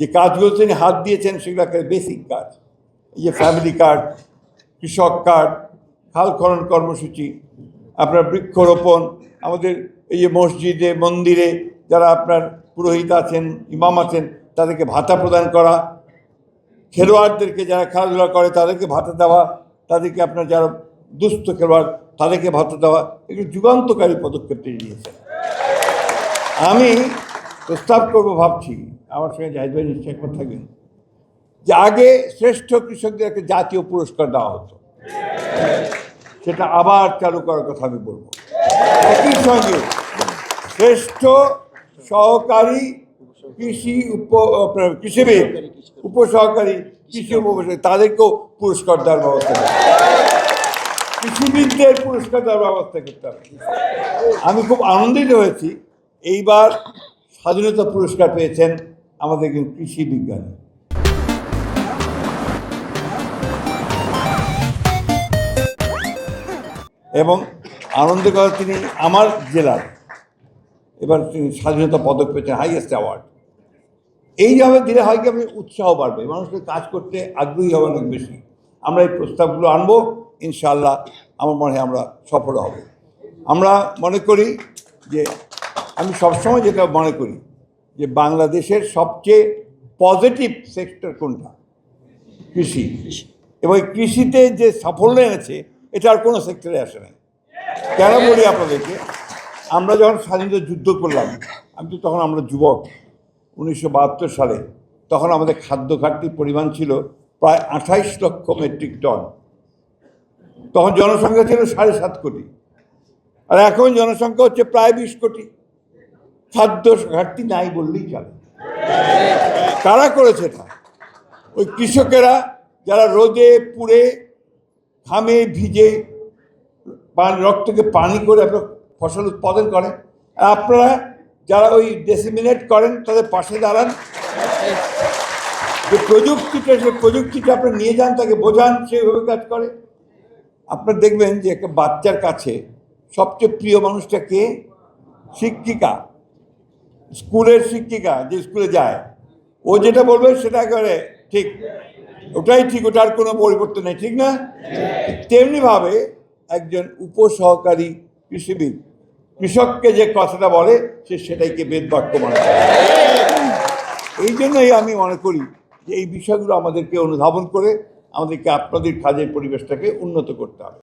যে কাজগুলো তিনি হাত দিয়েছেন সেগুলো একটা বেসিক কাজ, এই যে ফ্যামিলি কার্ড, কৃষক কার্ড, খাল খনন কর্মসূচি, আপনার বৃক্ষরোপণ, আমাদের এই যে মসজিদে মন্দিরে যারা আপনার পুরোহিত আছেন, ইমাম আছেন, তাদেরকে ভাতা প্রদান করা, খেলোয়াড়দেরকে যারা খেলাধুলা করে তাদেরকে ভাতা দেওয়া, তাদেরকে আপনার যারা দুস্থ খেলোয়াড় তাদেরকে ভাতা দেওয়া, এগুলো যুগান্তকারী পদক্ষেপ তিনি নিয়েছেন। আমি প্রস্তাব করব ভাবছি, আমার সঙ্গে জাহিদ ভাই নিশ্চয় একমত থাকবেন, যে আগে শ্রেষ্ঠ কৃষকদের একটা জাতীয় পুরস্কার দেওয়া হতো, সেটা আবার চালু করার কথা আমি বলবো। একই সঙ্গে শ্রেষ্ঠ সহকারী কৃষিবিদ, উপসহকারী কৃষি উপসহকারী, তাদেরকেও পুরস্কার দেওয়ার ব্যবস্থা করতে হবে, কৃষিবিদদের পুরস্কার দেওয়ার ব্যবস্থা করতে হবে। আমি খুব আনন্দিত হয়েছি, এইবার স্বাধীনতা পুরস্কার পেয়েছেন আমাদের কৃষি বিজ্ঞানী। এবং আনন্দের কথা, তিনি আমার জেলার এবার তিনি স্বাধীনতা পদক পেয়েছেন, হাইয়েস্ট অ্যাওয়ার্ড। এইভাবে দিলে হয় কি, আপনি উৎসাহ বাড়বে, মানুষকে কাজ করতে আগ্রহী হবে অনেক বেশি। আমরা এই প্রস্তাবগুলো আনবো, ইনশাআল্লাহ আমার মনে হয় আমরা সফল হব। আমরা মনে করি যে, আমি সবসময় যেটা মনে করি যে বাংলাদেশের সবচেয়ে পজিটিভ সেক্টর কোনটা? কৃষি। এবং কৃষিতে যে সাফল্য এনেছে এটা আর কোনো সেক্টরে আসে নাই। কেন বলি আপনাদেরকে, আমরা যখন স্বাধীনতা যুদ্ধ করলাম, আমি তো তখন আমরা যুবক, 1972 সালে, তখন আমাদের খাদ্য ঘাটতির পরিমাণ ছিল প্রায় 28 লক্ষ মেট্রিক টন। তখন জনসংখ্যা ছিল 7.5 কোটি, আর এখন জনসংখ্যা হচ্ছে প্রায় 20 কোটি। খাদ্য ঘাটতি নাই বললেই চলে। কারা করেছে এটা? ওই কৃষকেরা, যারা রোদে পুড়ে ঘামে ভিজে রক্তকে পানি করে আপনার ফসল উৎপাদন করেন, আর আপনারা যারা ওই ডেসিমিনেট করেন তাদের পাশে দাঁড়ান, যে প্রযুক্তিটা, সে প্রযুক্তিটা আপনারা নিয়ে যান, তাকে বোঝান, সেইভাবে কাজ করে। আপনারা দেখবেন যে একটা বাচ্চার কাছে সবচেয়ে প্রিয় মানুষটা কে? শিক্ষিকা, স্কুলের শিক্ষিকা, যে স্কুলে যায়, ও যেটা বলবে সেটা একেবারে ঠিক, ওটাই ঠিক, ওটার কোনো পরিবর্তন নেই, ঠিক না? তেমনিভাবে একজন উপসহকারী কৃষিবিদ কৃষককে যে কথাটা বলে, সে সেটাইকে বেদবাক্য মনে করে। এই জন্যই আমি মনে করি যে এই বিষয়গুলো আমাদেরকে অনুধাবন করে আমাদেরকে আপনাদের কাজের পরিবেশটাকে উন্নত করতে হবে।